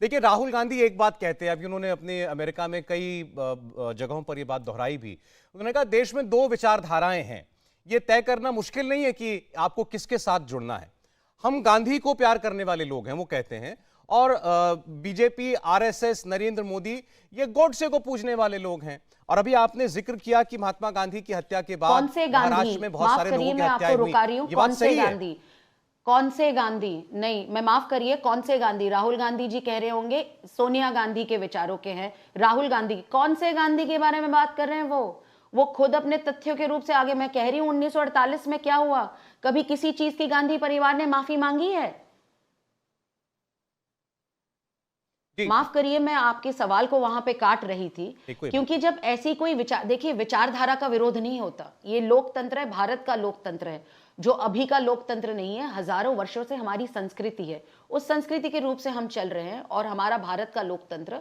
देखिए, राहुल गांधी एक बात कहते हैं, अभी उन्होंने अपने अमेरिका में कई जगहों पर यह बात दोहराई भी। उन्होंने कहा देश में दो विचारधाराएं हैं, यह तय करना मुश्किल नहीं है कि आपको किसके साथ जुड़ना है। हम गांधी को प्यार करने वाले लोग हैं, वो कहते हैं, और बीजेपी, आरएसएस, नरेंद्र मोदी ये गोडसे को पूजने वाले लोग हैं। और अभी आपने जिक्र किया कि महात्मा गांधी की हत्या के बाद महाराष्ट्र में बहुत सारे लोगों की हत्याएं हुई। ये बात सही है। कौन से गांधी? नहीं, मैं माफ करिए, कौन से गांधी? राहुल गांधी जी कह रहे होंगे सोनिया गांधी के विचारों के हैं राहुल गांधी। कौन से गांधी के बारे में बात कर रहे हैं? वो खुद अपने तथ्यों के रूप से आगे। मैं कह रही हूं 1948 में क्या हुआ? कभी किसी चीज की गांधी परिवार ने माफी मांगी है? माफ करिए, मैं आपके सवाल को वहां पे काट रही थी, क्योंकि जब ऐसी कोई विचार, देखिए, विचारधारा का विरोध नहीं होता। ये लोकतंत्र है, भारत का लोकतंत्र है, जो अभी का लोकतंत्र नहीं है। हजारों वर्षों से हमारी संस्कृति है, उस संस्कृति के रूप से हम चल रहे हैं। और हमारा भारत का लोकतंत्र,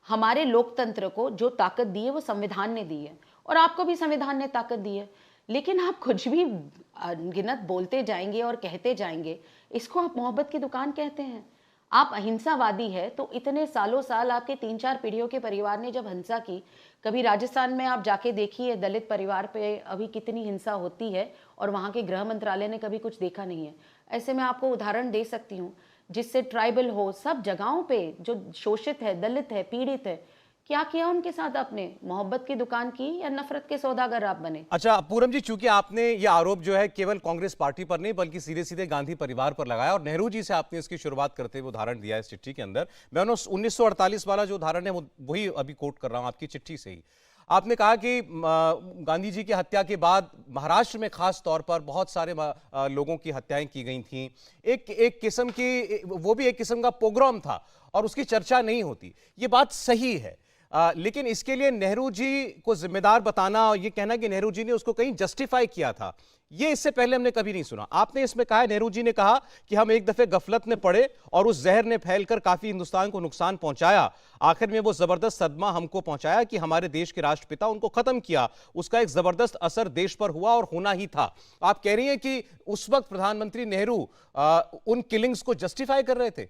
हमारे लोकतंत्र को जो ताकत दी है वो संविधान ने दी है, और आपको भी संविधान ने ताकत दी है। लेकिन आप कुछ भी अनगिनत बोलते जाएंगे और कहते जाएंगे, इसको आप मोहब्बत की दुकान कहते हैं। आप अहिंसावादी है तो इतने सालों साल आपके 3-4 पीढ़ियों के परिवार ने जब हिंसा की, कभी राजस्थान में आप जाके देखिए दलित परिवार पे अभी कितनी हिंसा होती है, और वहाँ के गृह मंत्रालय ने कभी कुछ देखा नहीं है। ऐसे में आपको उदाहरण दे सकती हूँ, जिससे ट्राइबल हो, सब जगहों पे जो शोषित है, दलित है, पीड़ित है, क्या किया उनके साथ आपने? मोहब्बत की दुकान की या नफरत के सौदागर आप बने? अच्छा पूरम जी, चूंकि आपने ये आरोप जो है केवल कांग्रेस पार्टी पर नहीं बल्कि सीधे सीधे गांधी परिवार पर लगाया, और नेहरू जी से आपने इसकी शुरुआत करते हुए उदाहरण दिया इस चिट्ठी के अंदर। मैं 1948 वाला जो उदाहरण है वही अभी कोट कर रहा हूं आपकी चिट्ठी से ही। आपने कहा कि गांधी जी की हत्या के बाद महाराष्ट्र में खास तौर पर बहुत सारे लोगों की हत्याएं की गई थीं। एक किस्म की, वो भी एक किस्म का पोग्राम था, और उसकी चर्चा नहीं होती। ये बात सही है, लेकिन इसके लिए नेहरू जी को जिम्मेदार बताना और ये कहना कि नेहरू जी ने उसको कहीं जस्टिफाई किया था, ये इससे पहले हमने कभी नहीं सुना। आपने इसमें कहा है, नेहरू जी ने कहा कि हम एक दफे गफलत में पड़े और उस जहर ने फैलकर काफी हिंदुस्तान को नुकसान पहुंचाया। आखिर में वो जबरदस्त सदमा हमको पहुंचाया कि हमारे देश के राष्ट्रपिता उनको खत्म किया। उसका एक जबरदस्त असर देश पर हुआ और होना ही था। आप कह रही हैं कि उस वक्त प्रधानमंत्री नेहरू उन किलिंग्स को जस्टिफाई कर रहे थे?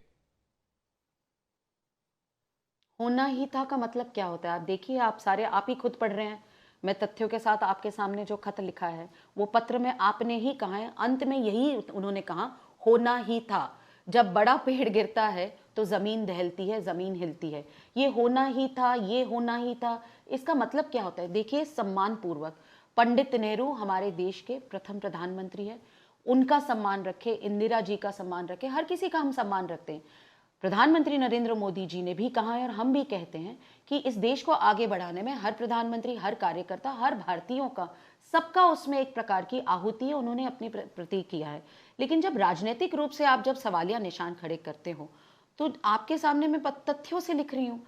होना ही था का मतलब क्या होता है? आप देखिए, आप सारे आप ही खुद पढ़ रहे हैं। मैं तथ्यों के साथ आपके सामने जो खत लिखा है वो पत्र में आपने ही कहा है, अंत में यही उन्होंने कहा, होना ही था। जब बड़ा पेड़ गिरता है तो जमीन दहलती है, जमीन हिलती है। ये होना ही था, ये होना ही था, इसका मतलब क्या होता है? देखिए, सम्मान पूर्वक, पंडित नेहरू हमारे देश के प्रथम प्रधानमंत्री है, उनका सम्मान रखे, इंदिरा जी का सम्मान रखे, हर किसी का हम सम्मान रखते हैं। प्रधानमंत्री नरेंद्र मोदी जी ने भी कहा है और हम भी कहते हैं कि इस देश को आगे बढ़ाने में हर प्रधानमंत्री, हर कार्यकर्ता, हर भारतीयों का, सबका उसमें एक प्रकार की आहुति है, उन्होंने अपने प्रति किया है। लेकिन जब राजनीतिक रूप से आप जब सवालिया निशान खड़े करते हो, तो आपके सामने मैं तथ्यों से लिख रही हूँ,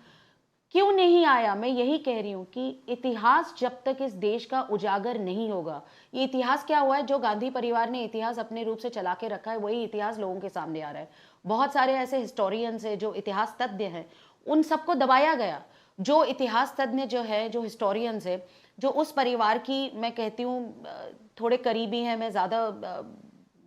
क्यों नहीं आया? मैं यही कह रही हूं कि इतिहास जब तक इस देश का उजागर नहीं होगा, ये इतिहास क्या हुआ है? जो गांधी परिवार ने इतिहास अपने रूप से चला के रखा है, वही इतिहास लोगों के सामने आ रहा है। बहुत सारे ऐसे हिस्टोरियंस हैं, जो इतिहास तज्ञ हैं, उन सबको दबाया गया। जो इतिहास तज्ञ जो है, जो हिस्टोरियंस है, जो उस परिवार की, मैं कहती हूँ, थोड़े करीबी हैं, मैं ज्यादा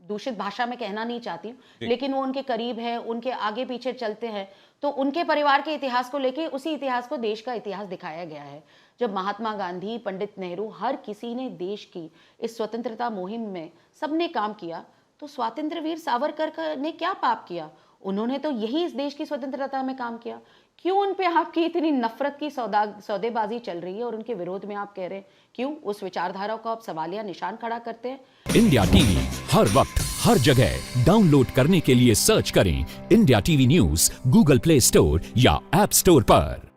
दूषित भाषा में कहना नहीं चाहती हूँ, लेकिन वो उनके करीब है, उनके आगे पीछे चलते हैं, तो उनके परिवार के इतिहास को लेके उसी इतिहास को देश का इतिहास दिखाया गया है। जब महात्मा गांधी, पंडित नेहरू, हर किसी ने देश की इस स्वतंत्रता मुहिम में सबने काम किया, तो स्वातंत्र्य वीर सावरकर ने क्या पाप किया? उन्होंने तो यही इस देश की स्वतंत्रता में काम किया। क्यों उन पे आपकी इतनी नफरत की सौदेबाजी चल रही है और उनके विरोध में आप कह रहे हैं? क्यों उस विचारधारा को आप सवालिया निशान खड़ा करते हैं? इंडिया टीवी हर वक्त हर जगह डाउनलोड करने के लिए सर्च करें India TV news Google play store या ऐप स्टोर पर।